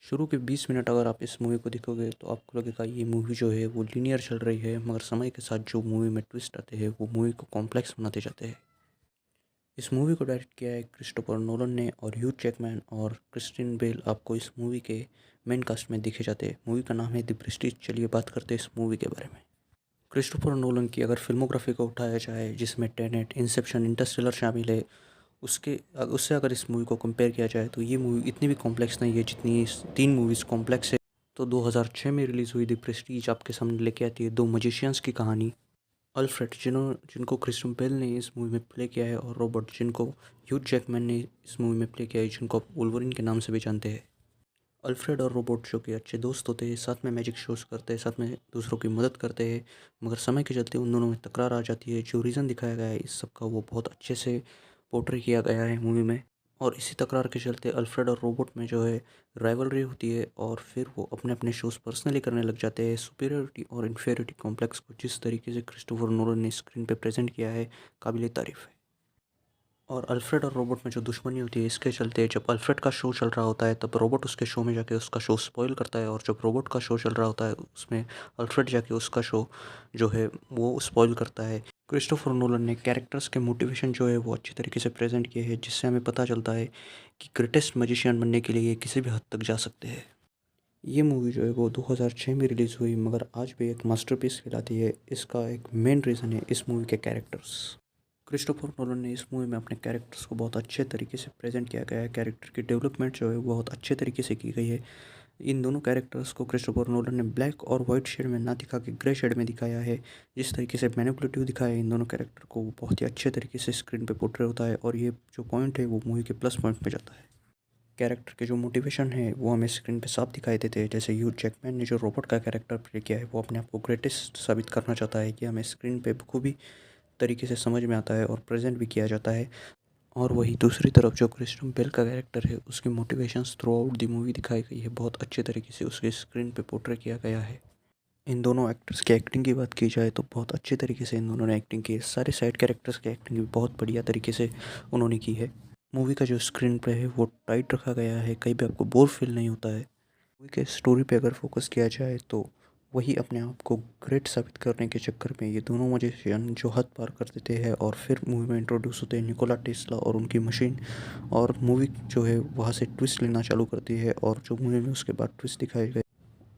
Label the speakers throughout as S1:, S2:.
S1: शुरू के 20 मिनट अगर आप इस मूवी को देखोगे तो आपको लगेगा ये मूवी जो है वो लीनियर चल रही है, मगर समय के साथ जो मूवी में ट्विस्ट आते हैं वो मूवी को कॉम्प्लेक्स बनाते जाते हैं। इस मूवी को डायरेक्ट किया है क्रिस्टोफर नोलन ने, और ह्यू जैकमैन और क्रिस्टिन बेल आपको इस मूवी के मेन कास्ट में दिखे जाते हैं। मूवी का नाम है द प्रेस्टीज। चलिए बात करते हैं इस मूवी के बारे में। क्रिस्टोफर नोलन की अगर फिल्मोग्राफी को उठाया जाए, जिसमें टेनेट, इंसेप्शन, इंटरस्टेलर शामिल है, उससे अगर इस मूवी को कंपेयर किया जाए तो ये मूवी इतनी भी कॉम्प्लेक्स नहीं है जितनी इस तीन मूवीज़ कॉम्प्लेक्स है। तो 2006 में रिलीज़ हुई द प्रेस्टीज आपके सामने लेके आती है दो मजिशियंस की कहानी। अल्फ्रेड जिनको क्रिस्टियन बेल ने इस मूवी में प्ले किया है, और रॉबर्ट जिनको ह्यू जैकमैन ने इस मूवी में प्ले किया है, जिनको आप वुल्वरिन के नाम से भी जानते हैं। अल्फ्रेड और रॉबर्ट जो कि अच्छे दोस्त होते हैं, साथ में मैजिक शोज़ करते हैं, साथ में दूसरों की मदद करते हैं, मगर समय के चलते उन दोनों में तकरार आ जाती है। जो रीज़न दिखाया गया है इस सब का वो बहुत अच्छे से पोर्ट्रे किया गया है मूवी में। और इसी तकरार के चलते अल्फ्रेड और रोबोट में जो है राइवलरी होती है, और फिर वो अपने अपने शोज़ पर्सनली करने लग जाते हैं। सुपीरियरिटी और इन्फीरियरिटी कॉम्प्लेक्स को जिस तरीके से क्रिस्टोफर नोलन ने स्क्रीन पे प्रेजेंट किया है, काबिल तारीफ़ है। और अल्फ्रेड और रोबोट में जो दुश्मनी होती है, इसके चलते जब अल्फ्रेड का शो चल रहा होता है तब रोबोट उसके शो में जाके उसका शो स्पॉइल करता है, और जब रोबोट का शो चल रहा होता है उसमें अल्फ्रेड जाके उसका शो जो है वो स्पॉइल करता है। क्रिस्टोफर नोलन ने कैरेक्टर्स के मोटिवेशन जो है वो अच्छी तरीके से प्रेजेंट किए हैं, जिससे हमें पता चलता है कि ग्रेटेस्ट मैजिशियन बनने के लिए ये किसी भी हद तक जा सकते हैं। ये मूवी जो है वो 2006 में रिलीज़ हुई, मगर आज भी एक मास्टरपीस कहलाती है। इसका एक मेन रीज़न है इस मूवी के कैरेक्टर्स। क्रिस्टोफर नोलन ने इस मूवी में अपने कैरेक्टर्स को बहुत अच्छे तरीके से प्रेजेंट किया गया है। कैरेक्टर की डेवलपमेंट जो है वो बहुत अच्छे तरीके से की गई है। इन दोनों कैरेक्टर्स को क्रिस्टोफर नोलन ने ब्लैक और वाइट शेड में ना दिखा के ग्रे शेड में दिखाया है। जिस तरीके से मैनिपुलेटिव दिखाया है इन दोनों कैरेक्टर को, वो बहुत ही अच्छे तरीके से स्क्रीन पे पोर्ट्रे होता है, और ये जो पॉइंट है वो मूवी के प्लस पॉइंट में जाता है। कैरेक्टर के जो मोटिवेशन है वो हमें स्क्रीन पे साफ दिखाई देते हैं। जैसे ह्यू जैकमैन ने जो रोबोट का कैरेक्टर प्ले किया है, वो अपने आप को ग्रेटेस्ट साबित करना चाहता है, कि हमें स्क्रीन पे बखूबी तरीके से समझ में आता है और प्रेजेंट भी किया जाता है। और वही दूसरी तरफ जो क्रिस्टियन बेल का कैरेक्टर है, उसकी motivations through out the movie दिखाई गई है। बहुत अच्छे तरीके से उसके स्क्रीन पे पोर्ट्रे किया गया है। इन दोनों एक्टर्स की एक्टिंग की बात की जाए तो बहुत अच्छे तरीके से इन दोनों ने एक्टिंग की है। सारे साइड कैरेक्टर्स की एक्टिंग भी बहुत बढ़िया तरीके से उन्होंने की है। मूवी का जो स्क्रीन प्ले है वो टाइट रखा गया है, कहीं भी आपको बोर फील नहीं होता है। मूवी के स्टोरी पे अगर फोकस किया जाए तो वही अपने आप को ग्रेट साबित करने के चक्कर में ये दोनों मजिशियन जो हद पार कर देते हैं, और फिर मूवी में इंट्रोड्यूस होते हैं निकोला टेस्ला और उनकी मशीन, और मूवी जो है वहाँ से ट्विस्ट लेना चालू करती है। और जो मूवी में उसके बाद ट्विस्ट दिखाए गए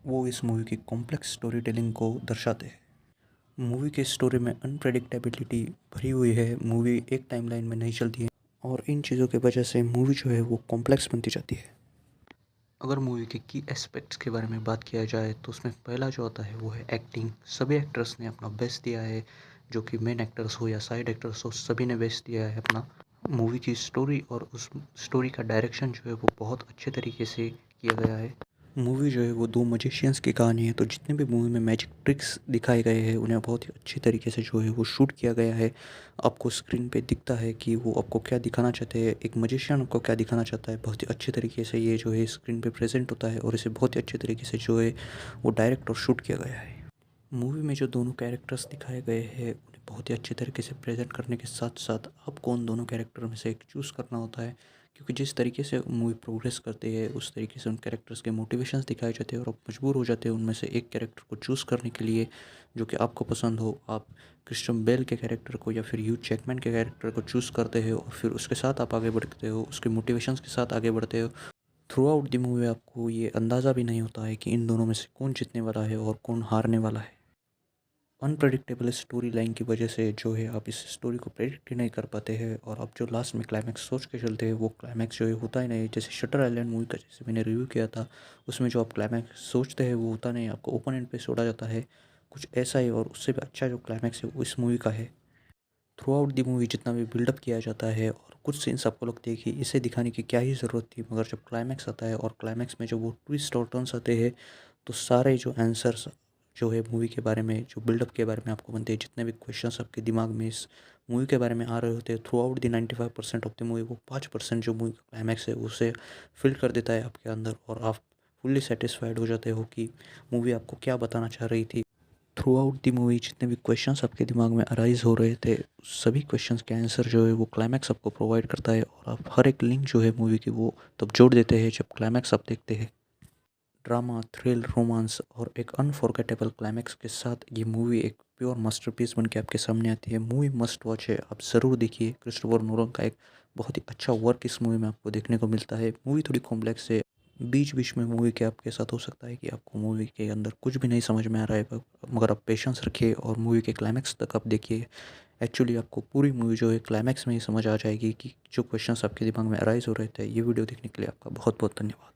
S1: वो इस मूवी की कॉम्प्लेक्स स्टोरी टेलिंग को दर्शाते हैं। मूवी के स्टोरी में अनप्रेडिक्टेबिलिटी भरी हुई है। मूवी एक टाइमलाइन में नहीं चलती है, और इन चीज़ों की वजह से मूवी जो है वो कॉम्प्लेक्स बनती जाती है। अगर मूवी के की एस्पेक्ट्स के बारे में बात किया जाए तो उसमें पहला जो आता है वो है एक्टिंग। सभी एक्टर्स ने अपना बेस्ट दिया है, जो कि मेन एक्टर्स हो या साइड एक्टर्स हो, सभी ने बेस्ट दिया है अपना। मूवी की स्टोरी और उस स्टोरी का डायरेक्शन जो है वो बहुत अच्छे तरीके से किया गया है। मूवी जो है वो दो मजिशियंस की कहानी है, तो जितने भी मूवी में मैजिक ट्रिक्स दिखाए गए हैं उन्हें बहुत ही अच्छी तरीके से जो है वो शूट किया गया है। आपको स्क्रीन पे दिखता है कि वो आपको क्या दिखाना चाहते हैं, एक मजिशियन आपको क्या दिखाना चाहता है। बहुत ही अच्छे तरीके से ये जो है स्क्रीन पे प्रेजेंट होता है, और इसे बहुत ही अच्छे तरीके से जो है वो डायरेक्ट और शूट किया गया है। मूवी में जो दोनों कैरेक्टर्स दिखाए गए हैं उन्हें बहुत ही अच्छे तरीके से प्रेजेंट करने के साथ साथ आपको उन दोनों कैरेक्टर में से एक चूज़ करना होता है, क्योंकि जिस तरीके से मूवी प्रोग्रेस करती है उस तरीके से उन कैरेक्टर्स के मोटिवेशंस दिखाए जाते हैं, और आप मजबूर हो जाते हैं उनमें से एक कैरेक्टर को चूज़ करने के लिए जो कि आपको पसंद हो। आप क्रिस्टियन बेल के कैरेक्टर को या फिर ह्यू जैकमैन के कैरेक्टर को चूज़ करते हो, और फिर उसके साथ आप आगे बढ़ते हो, उसके मोटिवेशंस के साथ आगे बढ़ते हो। थ्रू आउट द मूवी आपको ये अंदाज़ा भी नहीं होता है कि इन दोनों में से कौन जीतने वाला है और कौन हारने वाला है। अनप्रेडिक्टेबल स्टोरी लाइन की वजह से जो है आप इस स्टोरी को प्रेडिक्ट ही नहीं कर पाते हैं, और आप जो लास्ट में क्लाइमैक्स सोच के चलते हैं वो क्लाइमैक्स जो है होता ही नहीं। जैसे शटर आइलैंड मूवी का जैसे मैंने रिव्यू किया था, उसमें जो आप क्लाइमैक्स सोचते हैं वो होता नहीं, आपको ओपन एंड पे छोड़ा जाता है। कुछ ऐसा ही, और उससे भी अच्छा जो क्लाइमैक्स है वो इस मूवी का है। थ्रू आउट द मूवी जितना भी बिल्डअप किया जाता है, और कुछ सीन्स आपको लगते हैं कि इसे दिखाने की क्या ही ज़रूरत थी, मगर जब क्लाइमैक्स आता है और क्लाइमैक्स में जो वो ट्विस्ट और टर्न्स आते हैं, तो सारे जो आंसर्स जो है मूवी के बारे में, जो बिल्डअप के बारे में आपको बनते हैं, जितने भी क्वेश्चंस आपके दिमाग में इस मूवी के बारे में आ रहे होते हैं, through out the 95% of the movie वो 5% जो मूवी का क्लाइमैक्स है उसे फिल कर देता है आपके अंदर, और आप फुल्ली सेटिस्फाइड हो जाते हो कि मूवी आपको क्या बताना चाह रही थी। थ्रू आउट द मूवी जितने भी क्वेश्चंस आपके दिमाग में अराइज हो रहे थे, सभी क्वेश्चंस के आंसर जो है वो क्लाइमैक्स आपको प्रोवाइड करता है, और आप हर एक लिंक जो है मूवी की वो तब जोड़ देते हैं जब क्लाइमैक्स आप देखते हैं। ड्रामा, थ्रिल, रोमांस और एक अनफॉरगेटेबल क्लाइमैक्स के साथ ये मूवी एक प्योर मास्टरपीस बन के आपके सामने आती है। मूवी मस्ट वॉच है, आप ज़रूर देखिए। क्रिस्टोफर नोलन का एक बहुत ही अच्छा वर्क इस मूवी में आपको देखने को मिलता है। मूवी थोड़ी कॉम्प्लेक्स है, बीच बीच में मूवी के आपके साथ हो सकता है कि आपको मूवी के अंदर कुछ भी नहीं समझ में आ रहा है, मगर आप पेशेंस रखिए और मूवी के क्लाइमैक्स तक आप देखिए। एक्चुअली आपको पूरी मूवी जो है क्लाइमैक्स में ही समझ आ जाएगी कि जो क्वेश्चंस आपके दिमाग में अराइज हो रहे थे। ये वीडियो देखने के लिए आपका बहुत बहुत धन्यवाद।